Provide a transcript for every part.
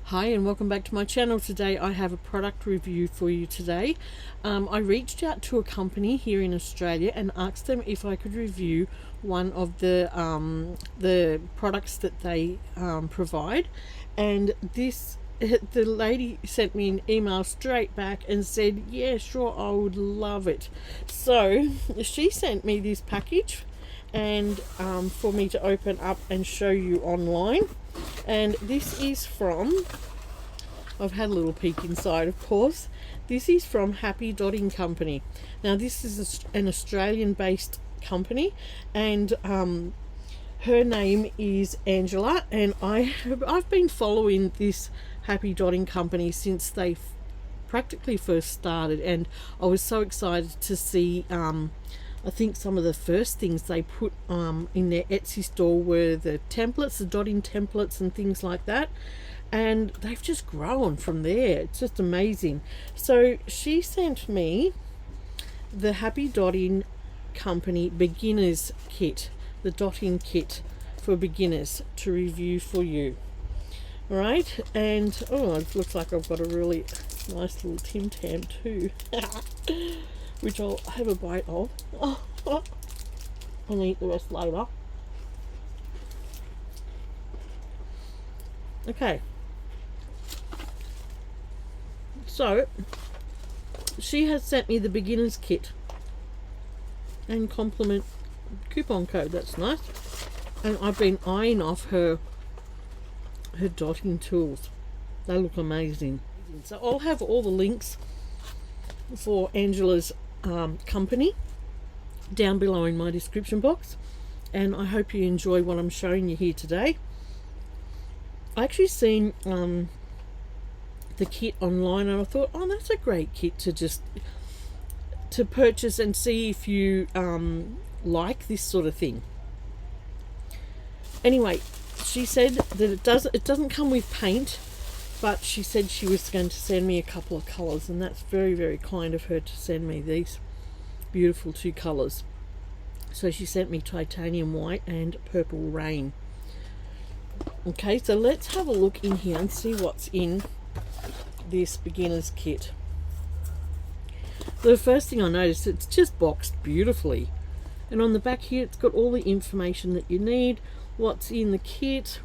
Hi and welcome back to my channel. Today I have a product review for you today. I reached out to a company here in Australia and asked them if I could review one of the products that they provide, and the lady sent me an email straight back and said, yeah, sure, I would love it. So she sent me this package and for me to open up and show you online. And this is from, I've had a little peek inside, of course. This is from Happy Dotting Company. Now this is an Australian based company, and her name is Angela, and I've been following this Happy Dotting Company since they practically first started, and I was so excited to see I think some of the first things they put in their Etsy store were the templates, the dotting templates and things like that, and they've just grown from there. It's just amazing. So she sent me the Happy Dotting Company beginners kit, the dotting kit for beginners, to review for you. All right, and oh, it looks like I've got a really nice little Tim Tam too. Which I'll have a bite of and eat the rest later. Okay, so she has sent me the beginner's kit and compliment coupon code. That's nice. And I've been eyeing off her dotting tools. They look amazing. So I'll have all the links for Angela's company down below in my description box, and I hope you enjoy what I'm showing you here today. I actually seen the kit online, and I thought, oh, that's a great kit to purchase and see if you like this sort of thing. Anyway, she said that it doesn't come with paint, but she said she was going to send me a couple of colours, and that's very, very kind of her to send me these beautiful two colours. So she sent me titanium white and purple rain. Okay, so let's have a look in here and see what's in this beginner's kit. The first thing I noticed, it's just boxed beautifully, and on the back here it's got all the information that you need, what's in the kit,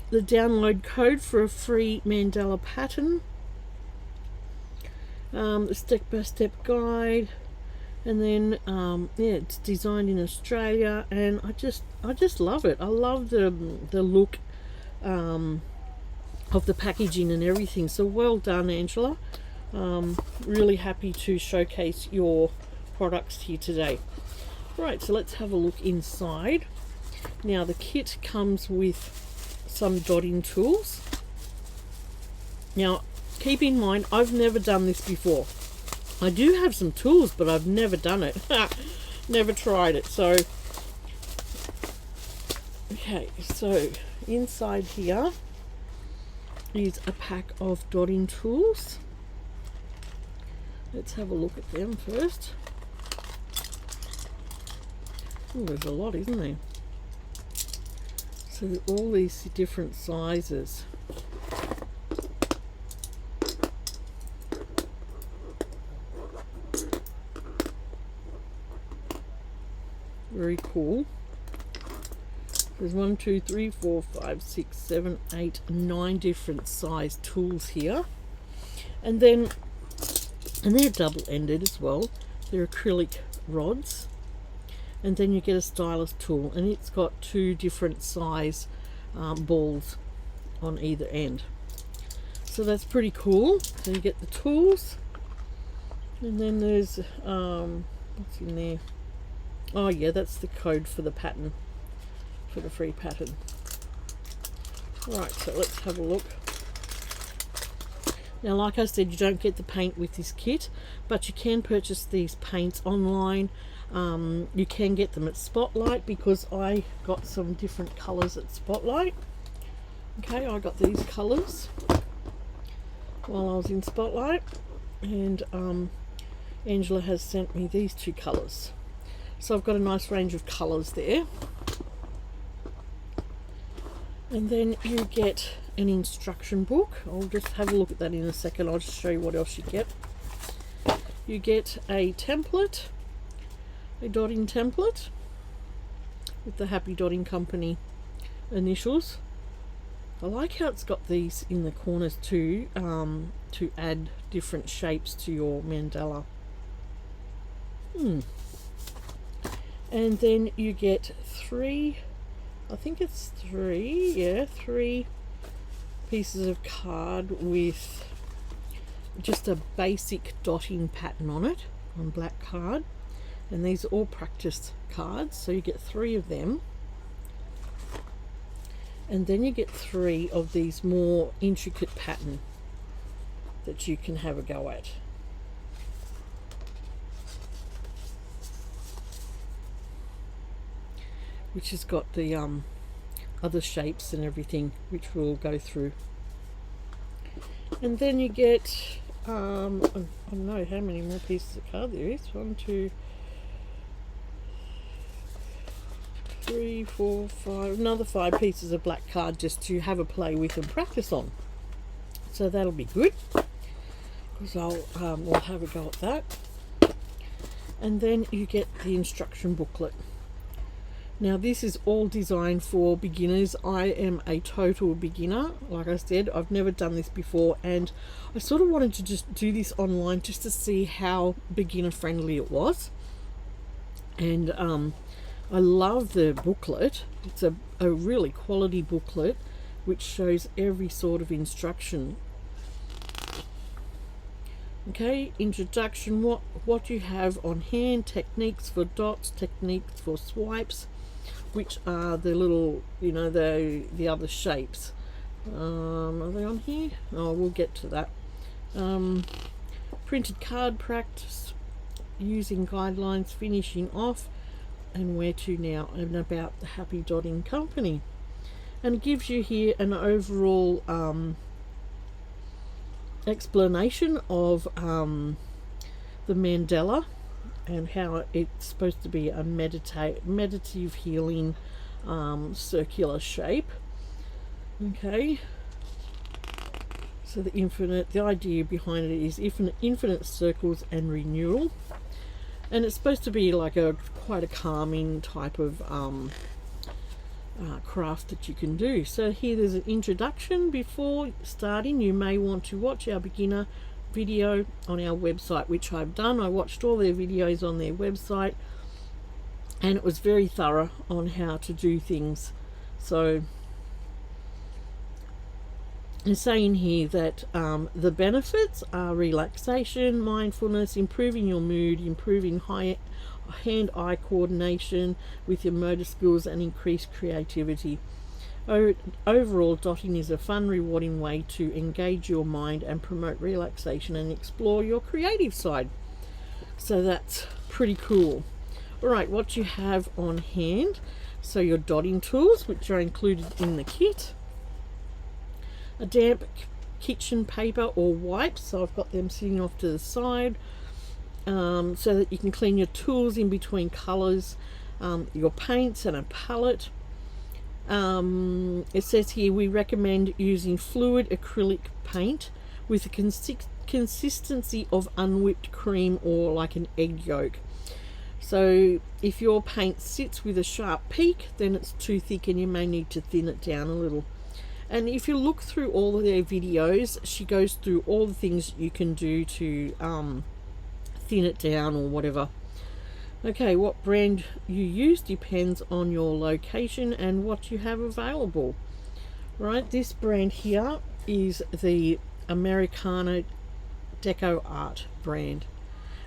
the download code for a free mandala pattern, the step-by-step guide, and then yeah, it's designed in Australia, and I just love it. I love the look of the packaging and everything. So well done, Angela. Really happy to showcase your products here today. Right, so let's have a look inside. Now the kit comes with some dotting tools. Now keep in mind, I've never done this before. I do have some tools, but I've never done it. Never tried it. So okay, so inside here is a pack of dotting tools. Let's have a look at them first. Oh, there's a lot, isn't there? So all these different sizes. Very cool. There's 1, 2, 3, 4, 5, 6, 7, 8, 9 different size tools here. And they're double-ended as well. They're acrylic rods. And then you get a stylus tool, and it's got 2 different size balls on either end. So that's pretty cool. So you get the tools, and then there's what's in there? Oh yeah, that's the code for the pattern, for the free pattern. Right, so let's have a look. Now, like I said, you don't get the paint with this kit, but you can purchase these paints online. You can get them at Spotlight, because I got some different colours at Spotlight. Okay, I got these colours while I was in Spotlight, and Angela has sent me these 2 colours. So I've got a nice range of colours there. And then you get an instruction book. I'll just have a look at that in a second. I'll just show you what else you get. You get a template, a dotting template with the Happy Dotting Company initials. I like how it's got these in the corners too, to add different shapes to your mandala. And then you get three pieces of card with just a basic dotting pattern on it, on black card. And these are all practice cards, so you get 3 of them. And then you get 3 of these more intricate pattern that you can have a go at. Which has got the other shapes and everything, which we'll go through. And then you get, I don't know how many more pieces of card there is. 1, 2, 3, 4, 5, another 5 pieces of black card just to have a play with and practice on. So that'll be good, because we'll have a go at that. And then you get the instruction booklet. Now this is all designed for beginners. I am a total beginner. Like I said, I've never done this before, and I sort of wanted to just do this online just to see how beginner friendly it was. And I love the booklet. It's a really quality booklet which shows every sort of instruction. Okay, introduction, what you have on hand, techniques for dots, techniques for swipes, which are the little, the other shapes. Are they on here? Oh, we'll get to that. Printed card practice, using guidelines, finishing off, and where to now, and about the Happy Dotting Company. And it gives you here an overall explanation of the mandala and how it's supposed to be a meditative healing circular shape. Okay, so the idea behind it is infinite circles and renewal, and it's supposed to be like quite a calming type of craft that you can do. So here there's an introduction. Before starting, you may want to watch our beginner video on our website, which I've done. I watched all their videos on their website, and it was very thorough on how to do things. So it's saying here that the benefits are relaxation, mindfulness, improving your mood, improving hand-eye coordination with your motor skills, and increased creativity. Overall, dotting is a fun, rewarding way to engage your mind and promote relaxation and explore your creative side. So that's pretty cool. Alright, what you have on hand. So your dotting tools, which are included in the kit. A damp kitchen paper or wipes, so I've got them sitting off to the side, so that you can clean your tools in between colours, your paints, and a palette. It says here we recommend using fluid acrylic paint with a consistency of unwhipped cream or like an egg yolk. So if your paint sits with a sharp peak, then it's too thick and you may need to thin it down a little. And if you look through all of their videos, she goes through all the things you can do to thin it down or whatever. Okay, what brand you use depends on your location and what you have available. Right, this brand here is the Americana Deco Art brand,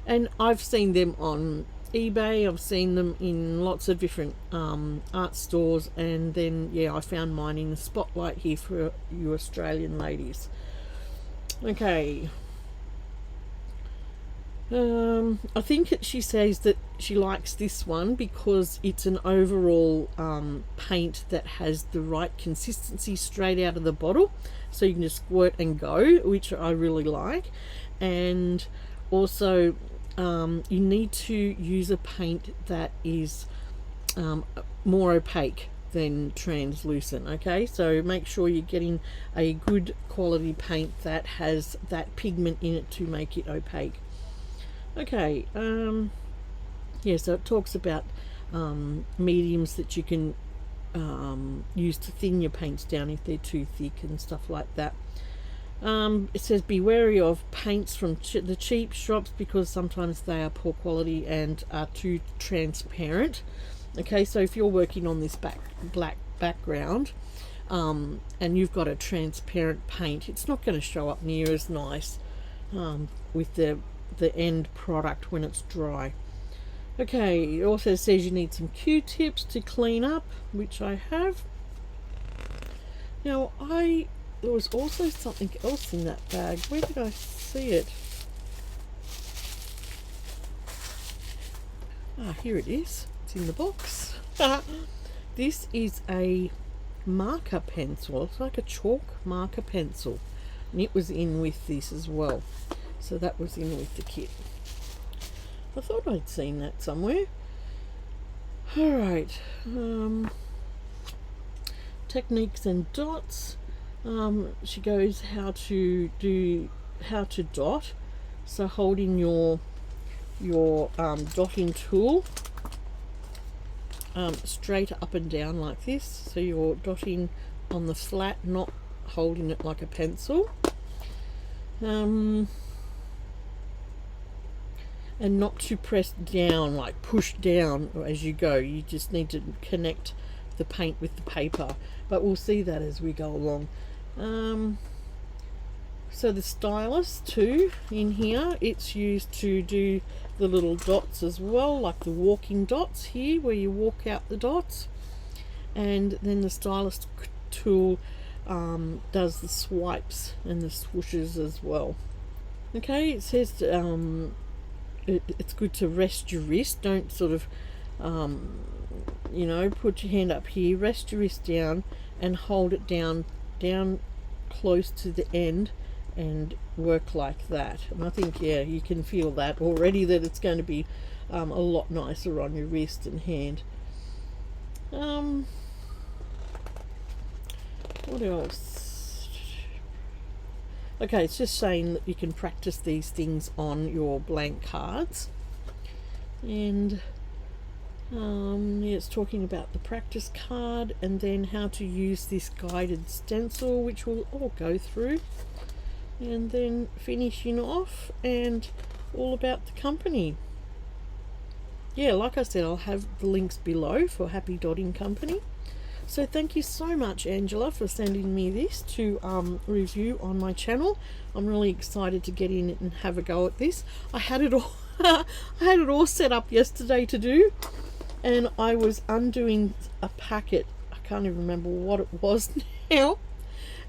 and I've seen them on eBay. I've seen them in lots of different art stores, and then I found mine in the spotlight here for you Australian ladies. Okay, I think she says that she likes this one because it's an overall paint that has the right consistency straight out of the bottle, so you can just squirt and go, which I really like. And also you need to use a paint that is more opaque, than translucent. Okay, so make sure you're getting a good quality paint that has that pigment in it to make it opaque. Okay, yeah, so it talks about mediums that you can use to thin your paints down if they're too thick and stuff like that. It says be wary of paints from the cheap shops because sometimes they are poor quality and are too transparent. Okay, so if you're working on this black background and you've got a transparent paint, it's not going to show up near as nice with the end product when it's dry. Okay, it also says you need some Q-tips to clean up, which I have. Now there was also something else in that bag. Where did I see it? Ah, here it is. It's in the box. This is a marker pencil. It's like a chalk marker pencil. And it was in with this as well. So that was in with the kit. I thought I'd seen that somewhere. Alright. Techniques and dots. She goes how to dot. So holding your dotting tool straight up and down like this, so you're dotting on the flat, not holding it like a pencil, and not to press down, like push down as you go. You just need to connect the paint with the paper, but we'll see that as we go along. So the stylus too in here, it's used to do the little dots as well, like the walking dots here where you walk out the dots, and then the stylus tool does the swipes and the swooshes as well. Okay, it says it's good to rest your wrist. Don't sort of you know, put your hand up here, rest your wrist down and hold it down close to the end and work like that. And I think, yeah, you can feel that already, that it's going to be a lot nicer on your wrist and hand. What else? Okay, it's just saying that you can practice these things on your blank cards. And yeah, it's talking about the practice card and then how to use this guided stencil, which we'll all go through, and then finishing off and all about the company. Yeah, like I said, I'll have the links below for Happy Dotting Company. So thank you so much, Angela, for sending me this to review on my channel. I'm really excited to get in and have a go at this. I had it all I had it all set up yesterday to do, and I was undoing a packet. I can't even remember what it was now,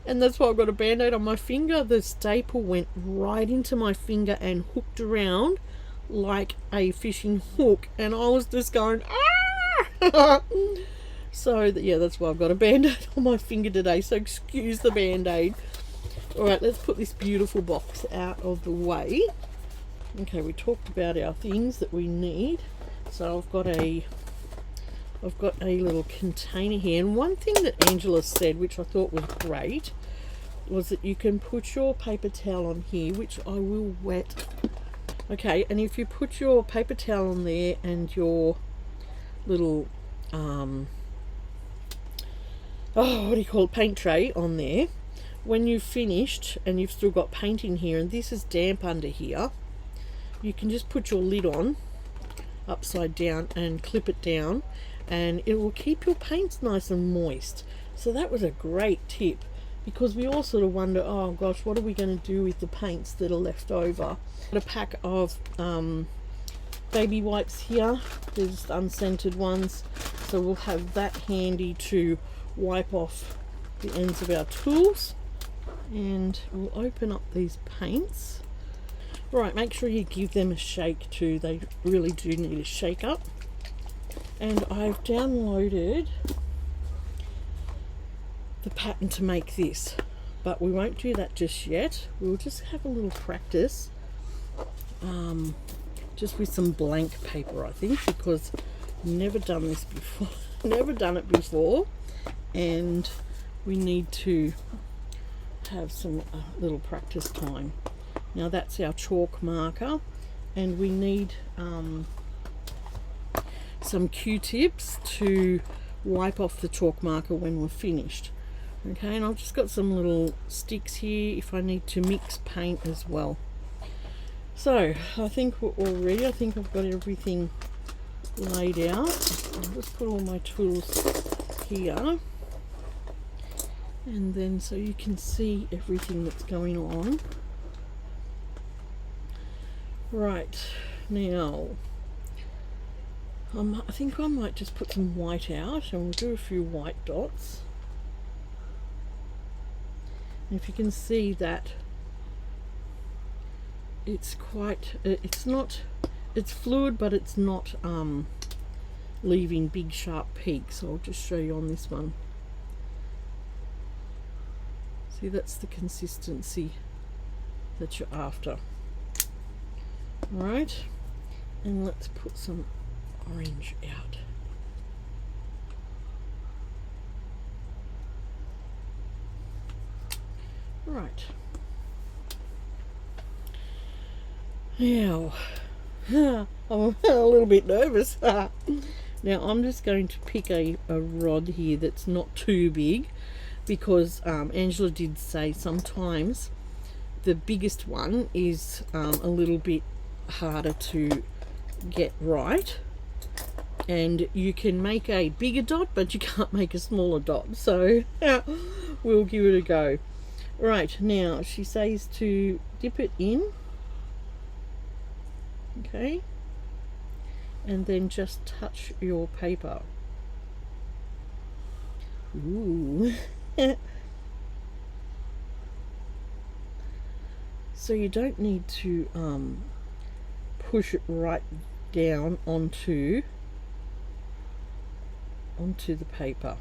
and that's why I've got a band-aid on my finger. The staple went right into my finger and hooked around like a fishing hook, and I was just going ah! So yeah, that's why I've got a band-aid on my finger today, so excuse the band-aid. Alright, let's put this beautiful box out of the way. Okay, we talked about our things that we need. So I've got a little container here, and one thing that Angela said, which I thought was great, was that you can put your paper towel on here, which I will wet. Okay, and if you put your paper towel on there and your little what do you call it, paint tray on there, when you've finished and you've still got paint in here and this is damp under here, you can just put your lid on upside down and clip it down, and it will keep your paints nice and moist. So that was a great tip, because we all sort of wonder, oh gosh, what are we going to do with the paints that are left over. Got a pack of baby wipes here. There's unscented ones, so we'll have that handy to wipe off the ends of our tools. And we'll open up these paints. Right, make sure you give them a shake too. They really do need a shake up. And I've downloaded the pattern to make this, but we won't do that just yet. We'll just have a little practice just with some blank paper, I think, because I've never done this before. never done it before, and we need to have some little practice time. Now that's our chalk marker, and we need some Q-tips to wipe off the chalk marker when we're finished. Okay, and I've just got some little sticks here if I need to mix paint as well. So I think we're all ready. I think I've got everything laid out. I'll just put all my tools here, and then so you can see everything that's going on. Right, now I think I might just put some white out, and we'll do a few white dots. And if you can see that it's quite, it's fluid, but it's not leaving big sharp peaks. So I'll just show you on this one. See, that's the consistency that you're after. Alright, and let's put some orange out. Right. Now, I'm a little bit nervous. Now I'm just going to pick a rod here that's not too big, because Angela did say sometimes the biggest one is a little bit harder to get right, and you can make a bigger dot but you can't make a smaller dot, so we'll give it a go. Right, now she says to dip it in, okay, and then just touch your paper. Ooh. So you don't need to push it right down onto the paper,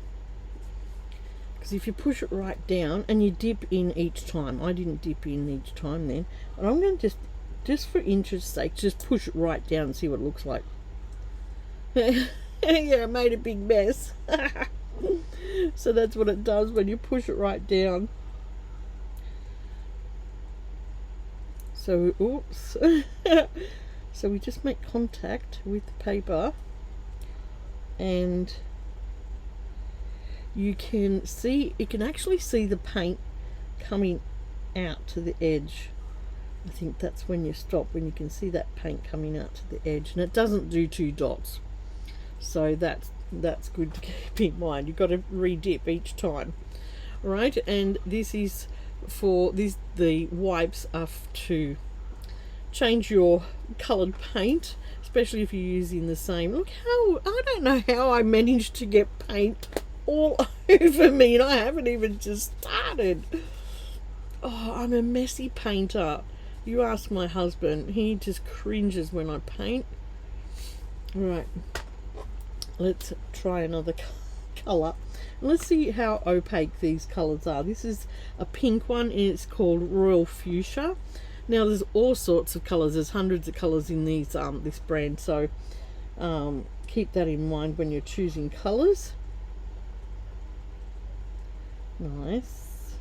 because if you push it right down and you dip in each time, I didn't dip in each time then, and I'm going to just for interest's sake just push it right down and see what it looks like. Yeah, I made a big mess. So that's what it does when you push it right down. So oops. So we just make contact with the paper, and you can actually see the paint coming out to the edge. I think that's when you stop, when you can see that paint coming out to the edge, and it doesn't do 2 dots. So that's good to keep in mind. You've got to re-dip each time. Right, and this is for this, the wipes are to change your coloured paint, especially if you're using the same. Look how, I don't know how I managed to get paint all over me, and I haven't even just started. Oh, I'm a messy painter. You ask my husband, he just cringes when I paint. Right, let's try another colour. Let's see how opaque these colours are. This is a pink one, and it's called Royal Fuchsia. Now there's all sorts of colours. There's hundreds of colours in these this brand, so keep that in mind when you're choosing colours. Nice.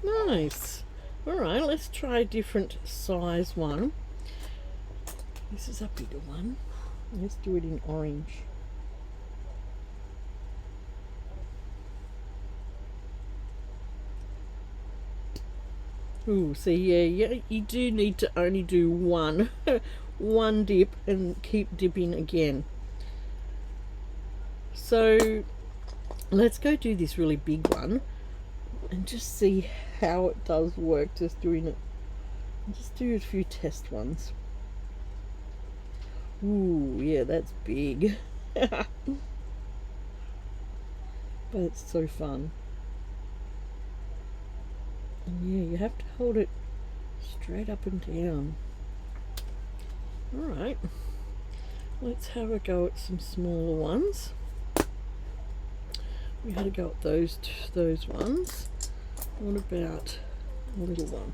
Nice. Alright, let's try a different size one. This is a bigger one. Let's do it in orange. Ooh, see, yeah, you do need to only do one one dip and keep dipping again. So let's go do this really big one and just see how it does work, just doing it. Just do a few test ones. Ooh, yeah, that's big. But it's so fun. And yeah, you have to hold it straight up and down. Alright, let's have a go at some smaller ones. We had a go at those ones. What about a little one?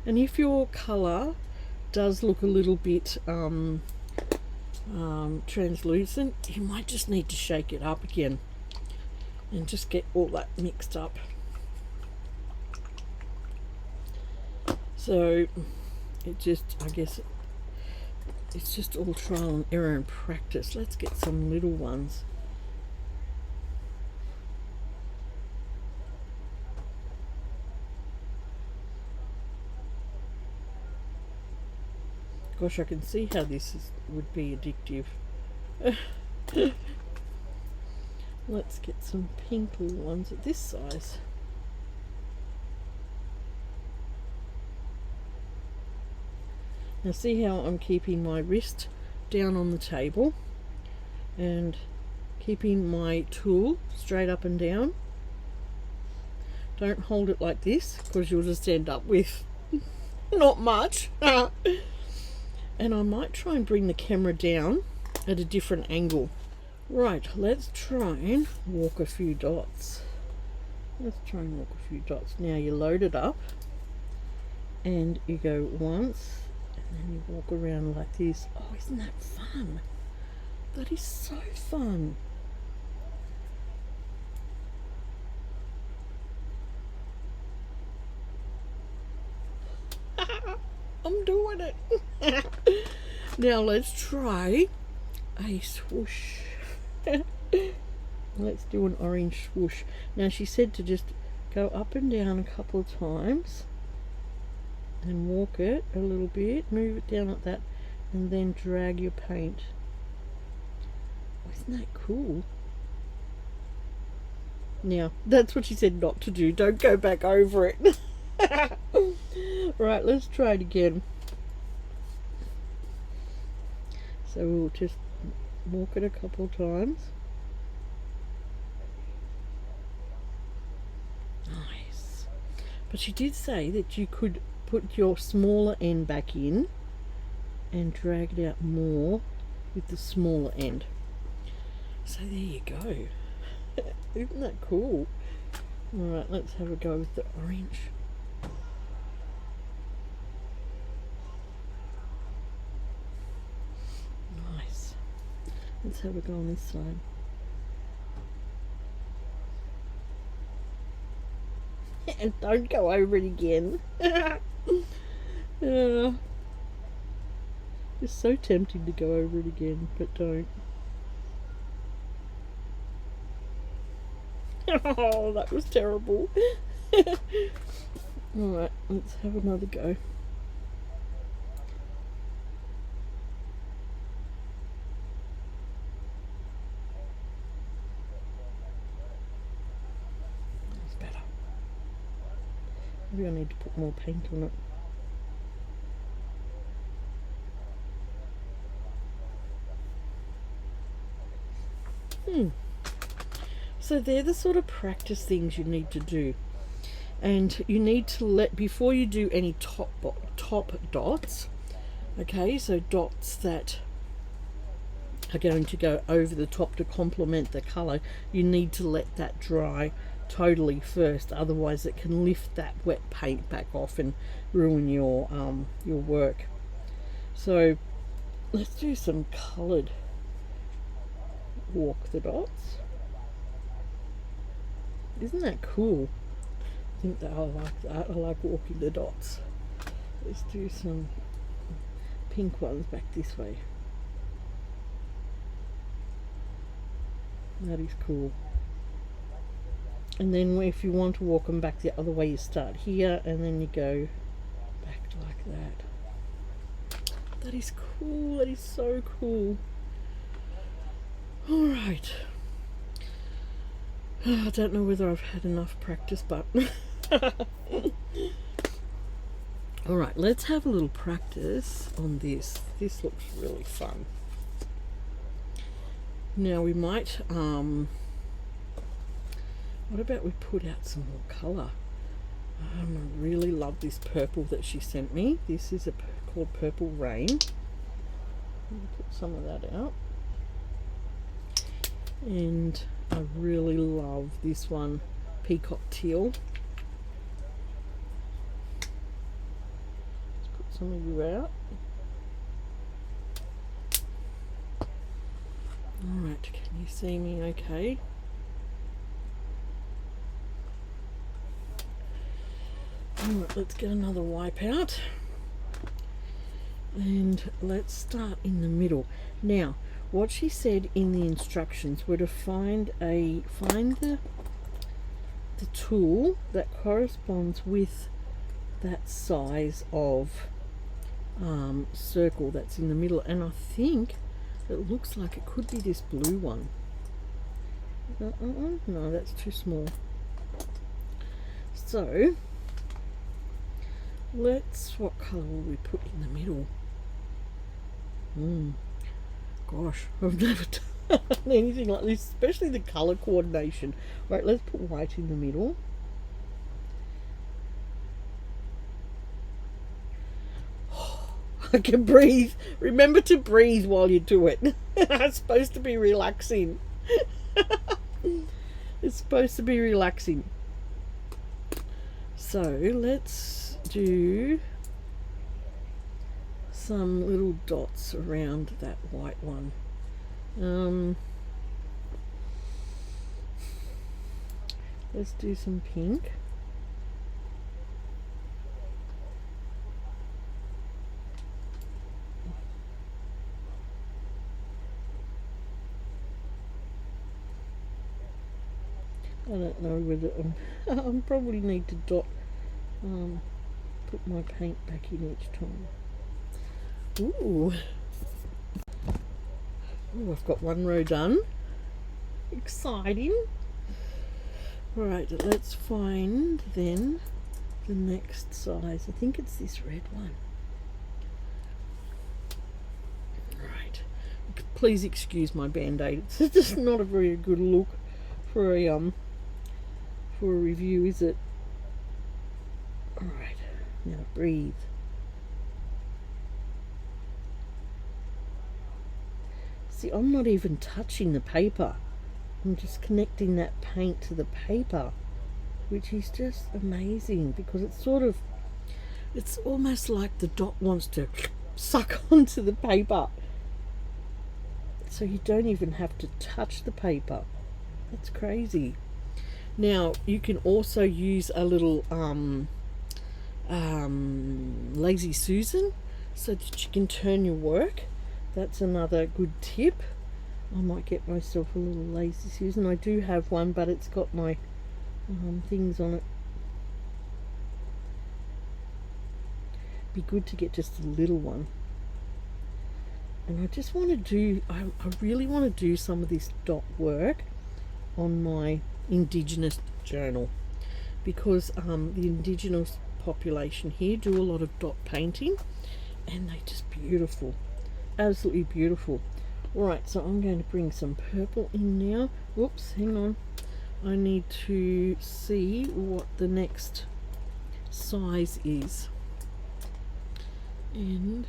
And if your colour does look a little bit translucent, you might just need to shake it up again and just get all that mixed up. So it just, I guess it's just all trial and error and practice. Let's get some little ones. Gosh, I can see how this would be addictive. Let's get some pink little ones at this size. Now see how I'm keeping my wrist down on the table and keeping my tool straight up and down. Don't hold it like this because you'll just end up with not much. And I might try and bring the camera down at a different angle. Right, let's try and walk a few dots. Let's try and walk a few dots. Now you load it up and you go once and then you walk around like this. Oh, isn't that fun? That is so fun. I'm doing it. Now let's try a swoosh. Let's do an orange swoosh. Now she said to just go up and down a couple of times and walk it a little bit, move it down like that, and then drag your paint. Oh, isn't that cool? Now that's what she said not to do. Don't go back over it. Right, let's try it again. So we'll just walk it a couple of times. Nice. But she did say that you could put your smaller end back in and drag it out more with the smaller end. So there you go. Isn't that cool? Alright, let's have a go with the orange. Nice. Let's have a go on this side. And don't go over it again. It's so tempting to go over it again, but don't. Oh, that was terrible. Alright, let's have another go. That's better. Maybe I need to put more paint on it. So they're the sort of practice things you need to do, and you need to let, before you do any top dots, okay, so dots that are going to go over the top to complement the color, you need to let that dry totally first, otherwise it can lift that wet paint back off and ruin your work. So let's do some colored walk the dots. Isn't that cool? I think that I like that. I like walking the dots. Let's do some pink ones back this way. That is cool. And then if you want to walk them back the other way, you start here and then you go back like that. That is cool. That is so cool. Alright. I don't know whether I've had enough practice, but alright, let's have a little practice on this. This looks really fun. Now we might what about we put out some more colour? I really love this purple that she sent me. This is called Purple Rain. I'll put some of that out. And I really love this one, Peacock Teal. some of you out. Alright, can you see me okay? Alright, let's get another wipe out. And let's start in the middle. Now, what she said in the instructions were to find the tool that corresponds with that size of circle that's in the middle, and I think it looks like it could be this blue one. No, that's too small. So what colour will we put in the middle? Gosh, I've never done anything like this, especially the colour coordination. Right, let's put white in the middle. I can breathe. Remember to breathe while you do it. It's supposed to be relaxing. It's supposed to be relaxing. So let's do some little dots around that white one. Let's do some pink. I don't know whether I probably need to put my paint back in each time. Ooh, I've got one row done. Exciting. Alright, let's find then the next size. I think it's this red one. Right. Please excuse my band-aid. It's just not a very good look for a review, is it? Alright, now breathe. See, I'm not even touching the paper. I'm just connecting that paint to the paper, which is just amazing, because it's almost like the dot wants to suck onto the paper. So you don't even have to touch the paper. That's crazy. Now, you can also use a little Lazy Susan so that you can turn your work. That's another good tip. I might get myself a little Lazy Susan. I do have one, but it's got my things on it. Be good to get just a little one. And I just want to do, I really want to do some of this dot work on my Indigenous journal, because the Indigenous population here do a lot of dot painting, and they're just beautiful, absolutely beautiful. Alright, so I'm going to bring some purple in now. Whoops, hang on, I need to see what the next size is. And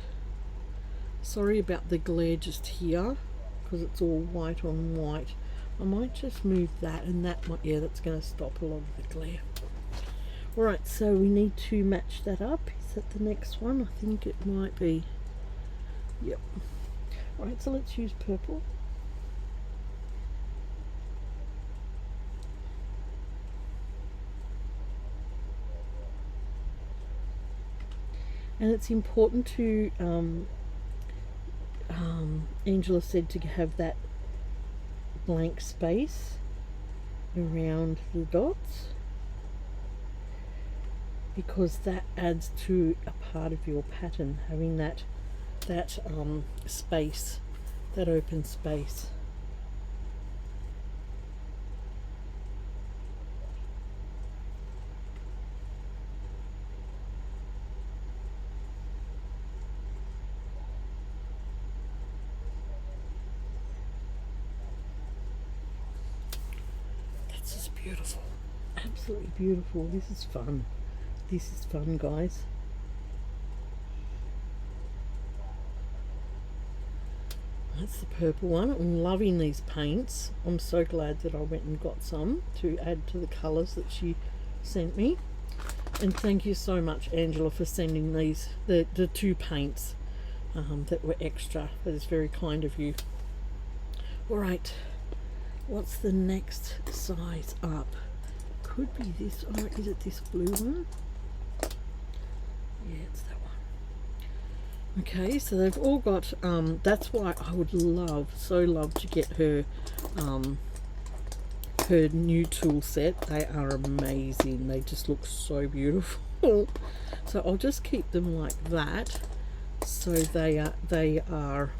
sorry about the glare just here, because it's all white on white. I might just move that, and that might, yeah, that's going to stop a lot of the glare. Alright, so we need to match that up. Is that the next one? I think it might be. Yep. Alright, so let's use purple. And it's important to, Angela said, to have that blank space around the dots, because that adds to a part of your pattern, having that space, that open space. That's just beautiful, absolutely beautiful. This is fun. This is fun, guys. That's the purple one. I'm loving these paints. I'm so glad that I went and got some to add to the colours that she sent me. And thank you so much, Angela, for sending these, the two paints that were extra. That is very kind of you. All right, what's the next size up? Could be this, or is it this blue one? Yeah, it's that one. Okay, so they've all got, that's why I would so love to get her her new tool set. They are amazing. They just look so beautiful. So I'll just keep them like that. So they are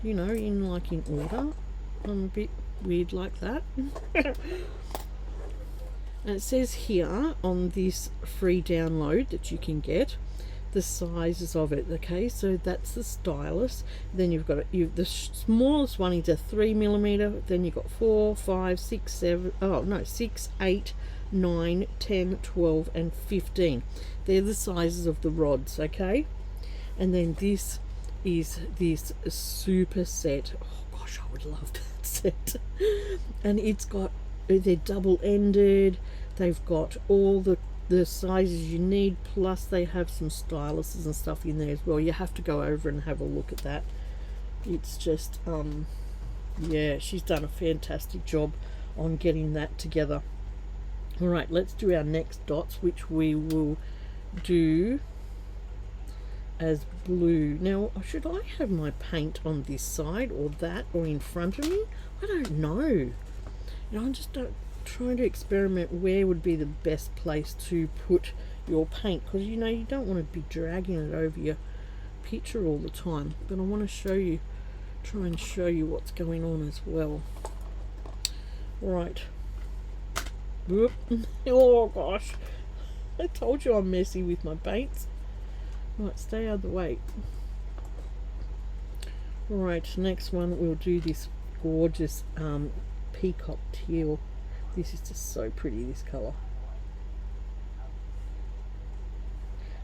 you know, in order. I'm a bit weird like that. And it says here on this free download that you can get the sizes of it. Okay, so that's the stylus. Then you've got the smallest one is a 3mm. Then you've got 4, 5, 6, 7. Oh no, 6, 8, 9, 10, 12, and 15. They're the sizes of the rods. Okay, and then this is this super set. Oh gosh, I would love that set. And it's got, they're double-ended. They've got all the sizes you need, plus they have some styluses and stuff in there as well. You have to go over and have a look at that. It's just yeah, she's done a fantastic job on getting that together. All right, let's do our next dots, which we will do as blue. Now, should I have my paint on this side or that, or in front of me? I don't know. You know, I'm just trying to experiment where would be the best place to put your paint, because you know you don't want to be dragging it over your picture all the time. But I want to try and show you what's going on as well. Right. Whoop. Oh gosh, I told you I'm messy with my paints. Right, stay out of the way. Right, next one we'll do this gorgeous peacock teal. This is just so pretty, this colour.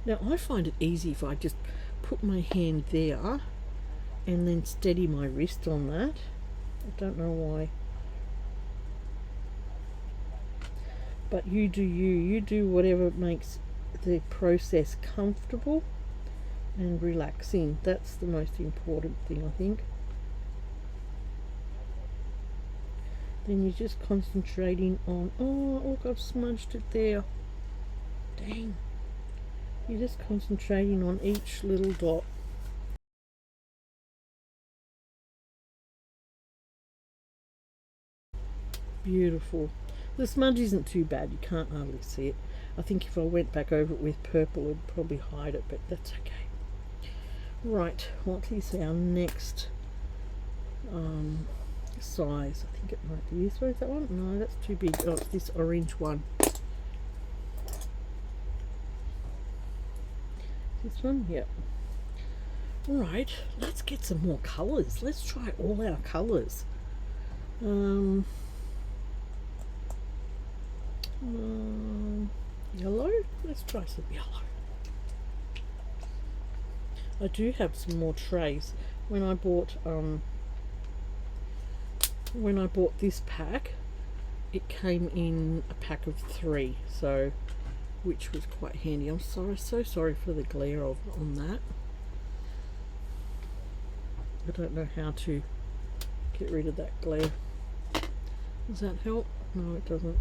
Now I find it easy if I just put my hand there and then steady my wrist on that. I don't know why. But you do you do whatever makes the process comfortable and relaxing. That's the most important thing, I think. Then you're just concentrating on, oh look, I've smudged it there. Dang. You're just concentrating on each little dot. Beautiful. The smudge isn't too bad, you can't hardly see it. I think if I went back over it with purple it would probably hide it, but that's okay. Right, what is our next size? I think it might be this one. Is that one? No, that's too big. Oh, it's this orange one. This one? Yep. Alright, let's get some more colours. Let's try all our colours. Yellow? Let's try some yellow. I do have some more trays. When I bought this pack, it came in a pack of 3, so which was quite handy. I'm so sorry for the glare on that. I don't know how to get rid of that glare. Does that help? No, it doesn't.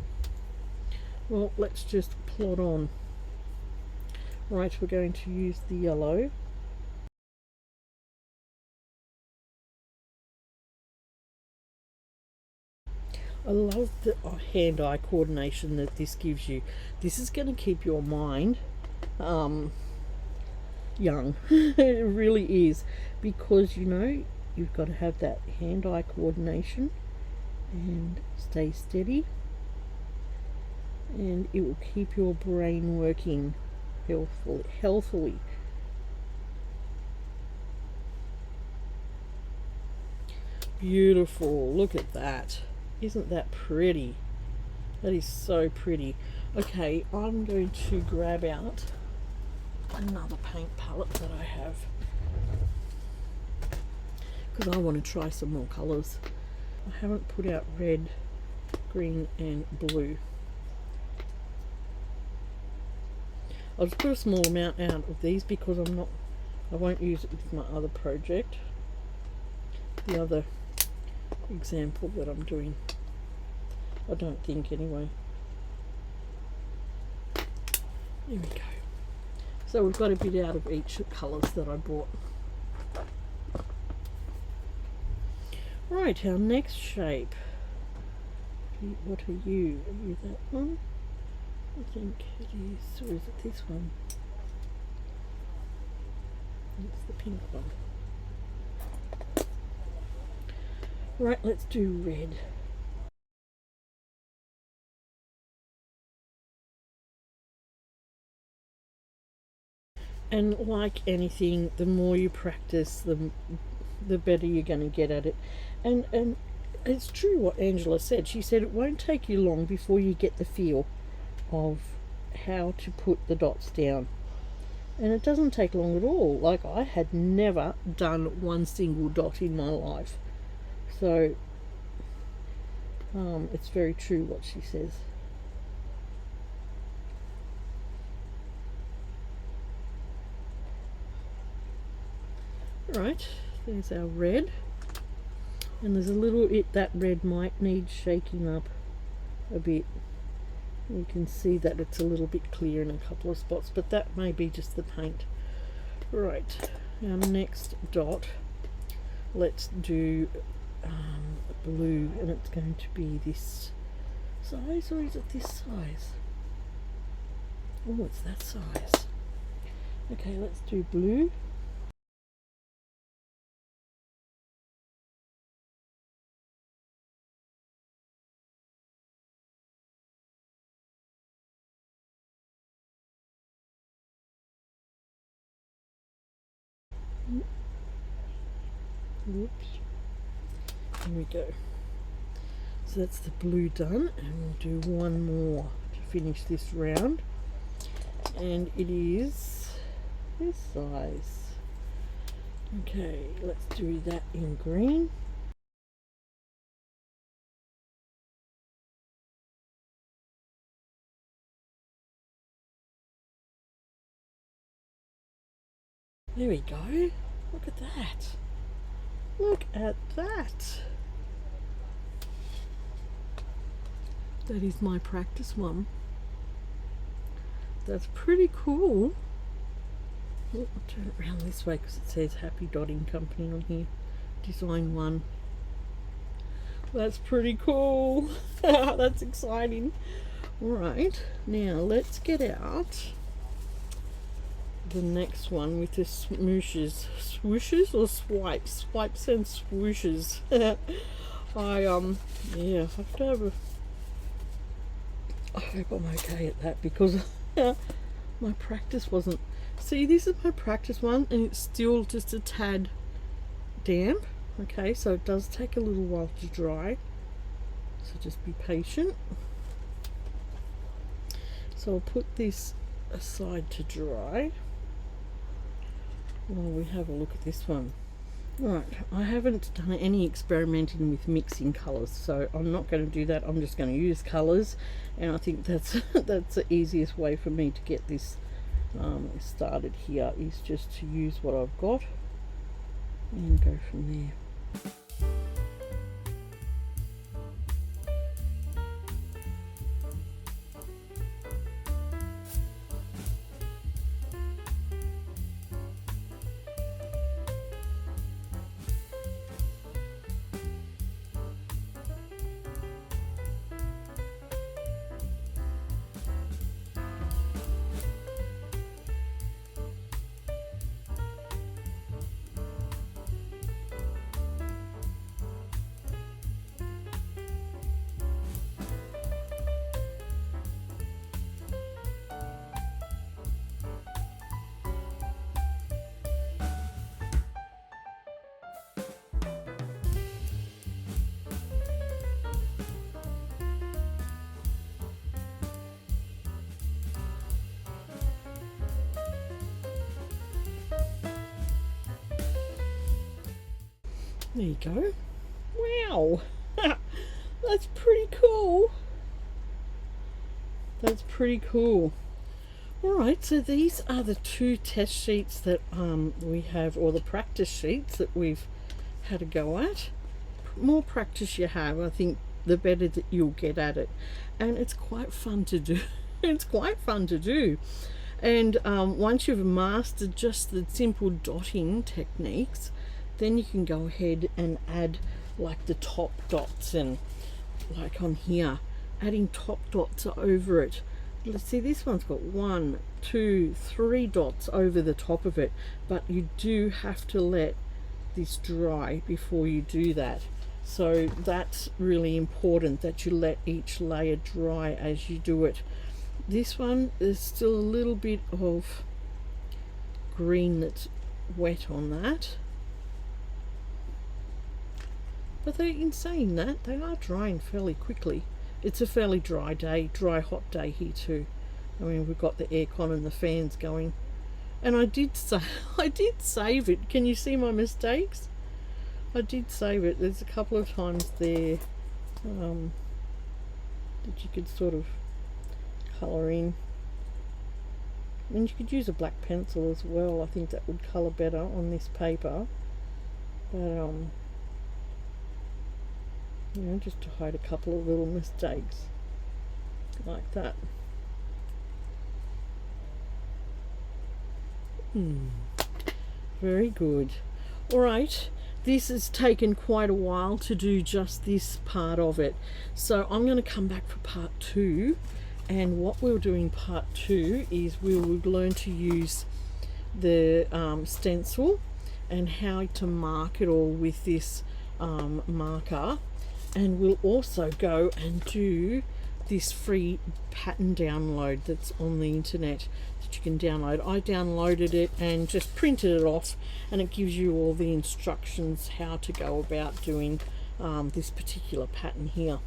Well, let's just plot on. Right, we're going to use the yellow. I love the hand-eye coordination that this gives you. This is going to keep your mind young. It really is, because you know you've got to have that hand-eye coordination and stay steady, and it will keep your brain working healthily. Beautiful. Look at that. Isn't that pretty? That is so pretty. Okay, I'm going to grab out another paint palette that I have, because I want to try some more colours. I haven't put out red, green and blue. I'll just put a small amount out of these because I won't use it with my other project, the other example that I'm doing. I don't think, anyway. There we go. So we've got a bit out of each colours that I bought. Right, our next shape. What are you? Are you that one? I think it is. Or is it this one? It's the pink one. Right, let's do red. And like anything, the more you practice, the better you're going to get at it. And it's true what Angela said. She said it won't take you long before you get the feel of how to put the dots down. And it doesn't take long at all. Like, I had never done one single dot in my life. So it's very true what she says. Right, there's our red. And there's a little bit that red might need shaking up a bit. You can see that it's a little bit clear in a couple of spots, but that may be just the paint. Right, our next dot, let's do blue, and it's going to be this size, or is it this size? Oh, it's that size. Okay, let's do blue. Oops. Here we go. So that's the blue done, and we'll do one more to finish this round. And it is this size. Okay, let's do that in green. There we go. Look at that. Look at that. That is my practice one. That's pretty cool. Oh, I'll turn it around this way because it says Happy Dotting Company on here. Design 1. That's pretty cool. That's exciting. Alright, now let's get out the next one with the smooshes. Swooshes or swipes? Swipes and swooshes. Yeah, I have to have a... I hope I'm okay at that because my practice wasn't... See, this is my practice one and it's still just a tad damp. Okay, so it does take a little while to dry. So just be patient. So I'll put this aside to dry while we have a look at this one. Right, I haven't done any experimenting with mixing colours, so I'm not going to do that. I'm just going to use colours, and I think that's that's the easiest way for me to get this started here, is just to use what I've got and go from there. There you go. Wow. That's pretty cool. That's pretty cool. Alright, so these are the 2 test sheets that we have, or the practice sheets that we've had a go at. More practice you have, I think the better that you'll get at it, and it's quite fun to do. It's quite fun to do. And once you've mastered just the simple dotting techniques, then you can go ahead and add like the top dots, and like on here, adding top dots over it. Let's see, this one's got 1, 2, 3 dots over the top of it, but you do have to let this dry before you do that. So that's really important, that you let each layer dry as you do it. This one is still a little bit of green that's wet on that, but in saying that, they are drying fairly quickly. It's a fairly dry day, hot day here too. I mean, we've got the aircon and the fans going. And I did save it. Can you see my mistakes? I did save it. There's a couple of times there that you could sort of colour in. And you could use a black pencil as well. I think that would colour better on this paper. But you know, just to hide a couple of little mistakes like that. Very good. Alright, this has taken quite a while to do just this part of it, so I'm going to come back for part 2, and what we'll do in part 2 is we'll learn to use the stencil and how to mark it all with this marker. And we'll also go and do this free pattern download that's on the internet that you can download. I downloaded it and just printed it off, and it gives you all the instructions how to go about doing this particular pattern here.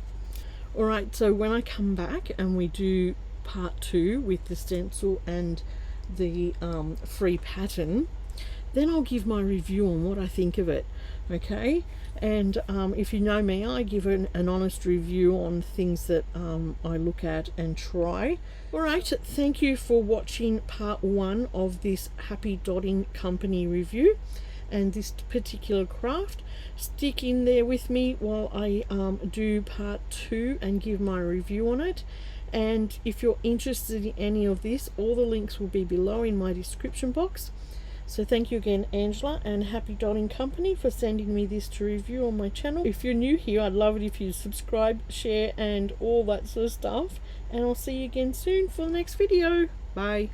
Alright, so when I come back and we do part 2 with the stencil and the free pattern, then I'll give my review on what I think of it. Okay, and if you know me, I give an honest review on things that I look at and try. Alright, thank you for watching part 1 of this Happy Dotting Company review and this particular craft. Stick in there with me while I do part 2 and give my review on it. And if you're interested in any of this, all the links will be below in my description box. So thank you again, Angela and Happy Dotting Company, for sending me this to review on my channel. If you're new here, I'd love it if you subscribe, share and all that sort of stuff. And I'll see you again soon for the next video. Bye.